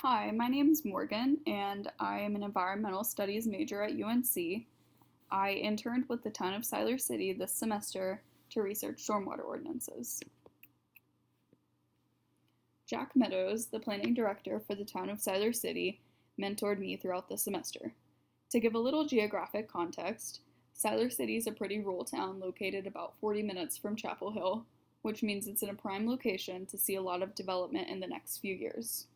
Hi, my name is Morgan, and I am an environmental studies major at UNC. I interned with the town of Siler City this semester to research stormwater ordinances. Jack Meadows, the planning director for the town of Siler City, mentored me throughout the semester. To give a little geographic context, Siler City is a pretty rural town located about 40 minutes from Chapel Hill, which means it's in a prime location to see a lot of development in the next few years.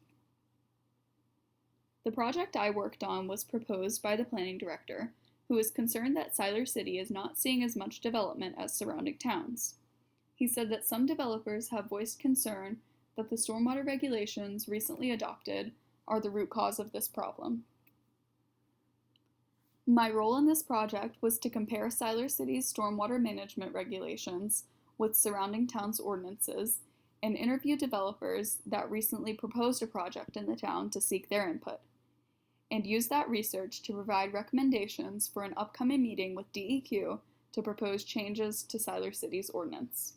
The project I worked on was proposed by the planning director, who is concerned that Siler City is not seeing as much development as surrounding towns. He said that some developers have voiced concern that the stormwater regulations recently adopted are the root cause of this problem. My role in this project was to compare Siler City's stormwater management regulations with surrounding towns' ordinances and interview developers that recently proposed a project in the town to seek their input, and use that research to provide recommendations for an upcoming meeting with DEQ to propose changes to Siler City's ordinance.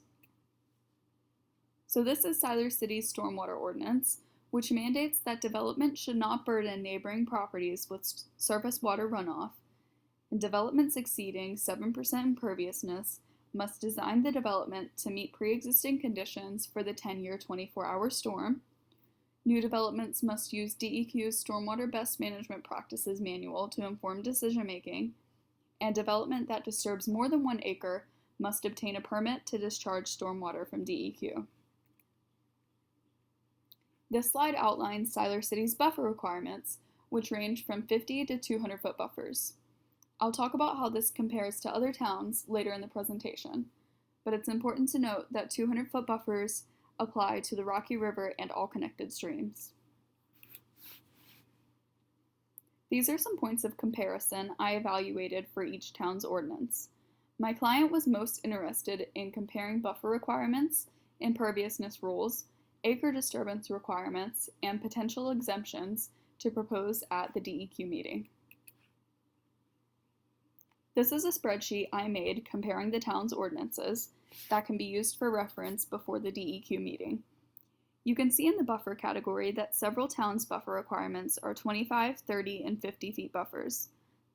So this is Siler City's stormwater ordinance, which mandates that development should not burden neighboring properties with surface water runoff, and developments exceeding 7% imperviousness must design the development to meet pre-existing conditions for the 10-year 24-hour storm. New developments must use DEQ's Stormwater Best Management Practices Manual to inform decision-making, and development that disturbs more than 1 acre must obtain a permit to discharge stormwater from DEQ. This slide outlines Siler City's buffer requirements, which range from 50 to 200-foot buffers. I'll talk about how this compares to other towns later in the presentation, but it's important to note that 200-foot buffers apply to the Rocky River and all connected streams. These are some points of comparison I evaluated for each town's ordinance. My client was most interested in comparing buffer requirements, imperviousness rules, acre disturbance requirements, and potential exemptions to propose at the DEQ meeting. This is a spreadsheet I made comparing the town's ordinances that can be used for reference before the DEQ meeting. You can see in the buffer category that several towns' buffer requirements are 25, 30, and 50 feet buffers.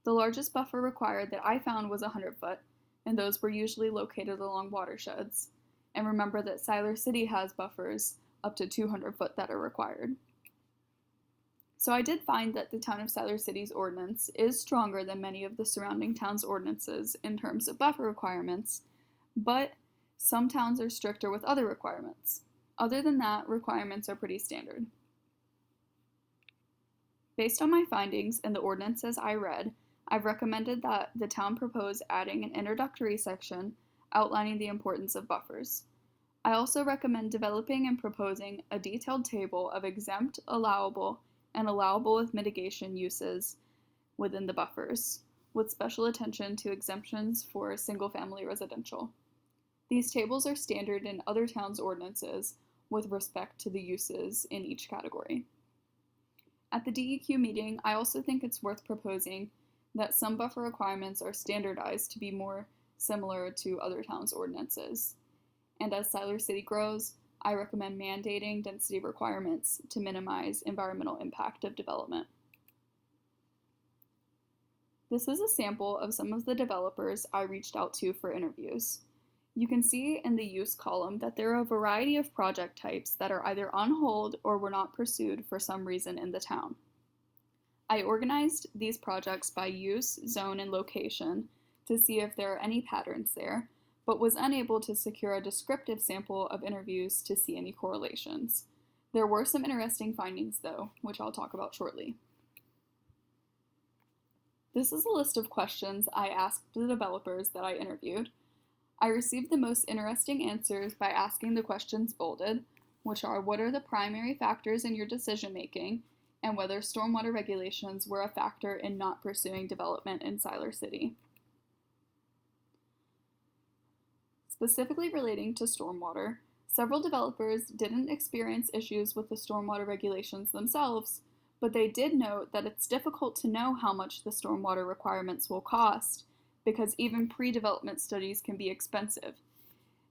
The largest buffer required that I found was 100 foot, and those were usually located along watersheds. And remember that Siler City has buffers up to 200 foot that are required. So I did find that the town of Siler City's ordinance is stronger than many of the surrounding towns' ordinances in terms of buffer requirements, but some towns are stricter with other requirements. Other than that, requirements are pretty standard. Based on my findings and the ordinances I read, I've recommended that the town propose adding an introductory section outlining the importance of buffers. I also recommend developing and proposing a detailed table of exempt, allowable, and allowable with mitigation uses within the buffers, with special attention to exemptions for single-family residential. These tables are standard in other towns' ordinances with respect to the uses in each category. At the DEQ meeting, I also think it's worth proposing that some buffer requirements are standardized to be more similar to other towns' ordinances. And as Siler City grows, I recommend mandating density requirements to minimize environmental impact of development. This is a sample of some of the developers I reached out to for interviews. You can see in the use column that there are a variety of project types that are either on hold or were not pursued for some reason in the town. I organized these projects by use, zone, and location to see if there are any patterns there, but was unable to secure a descriptive sample of interviews to see any correlations. There were some interesting findings though, which I'll talk about shortly. This is a list of questions I asked the developers that I interviewed. I received the most interesting answers by asking the questions bolded, which are what are the primary factors in your decision making, and whether stormwater regulations were a factor in not pursuing development in Siler City. Specifically relating to stormwater, several developers didn't experience issues with the stormwater regulations themselves, but they did note that it's difficult to know how much the stormwater requirements will cost because even pre-development studies can be expensive.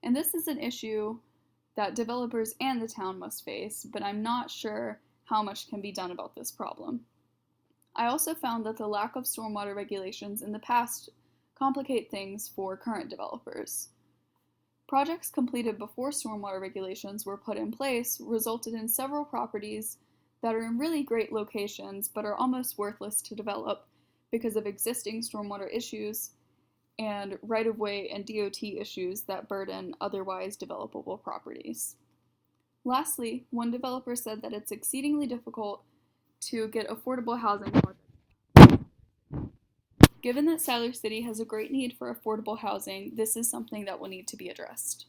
And this is an issue that developers and the town must face, but I'm not sure how much can be done about this problem. I also found that the lack of stormwater regulations in the past complicate things for current developers. Projects completed before stormwater regulations were put in place resulted in several properties that are in really great locations but are almost worthless to develop because of existing stormwater issues and right-of-way and DOT issues that burden otherwise developable properties. Lastly, one developer said that it's exceedingly difficult to get affordable housing projects. Given that Siler City has a great need for affordable housing, this is something that will need to be addressed.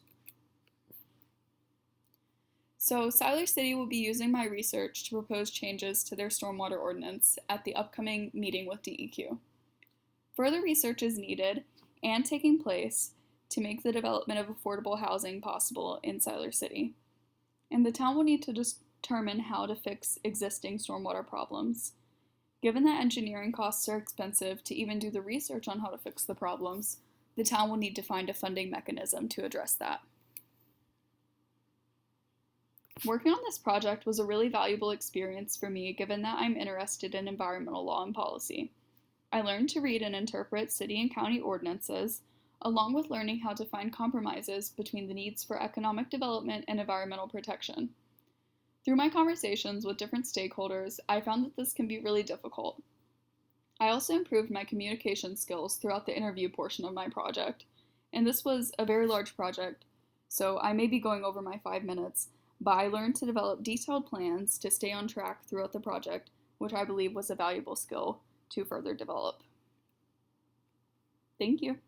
So, Siler City will be using my research to propose changes to their stormwater ordinance at the upcoming meeting with DEQ. Further research is needed and taking place to make the development of affordable housing possible in Siler City. And the town will need to determine how to fix existing stormwater problems. Given that engineering costs are expensive to even do the research on how to fix the problems, the town will need to find a funding mechanism to address that. Working on this project was a really valuable experience for me given that I'm interested in environmental law and policy. I learned to read and interpret city and county ordinances, along with learning how to find compromises between the needs for economic development and environmental protection. Through my conversations with different stakeholders, I found that this can be really difficult. I also improved my communication skills throughout the interview portion of my project, and this was a very large project, so I may be going over my 5 minutes, but I learned to develop detailed plans to stay on track throughout the project, which I believe was a valuable skill to further develop. Thank you.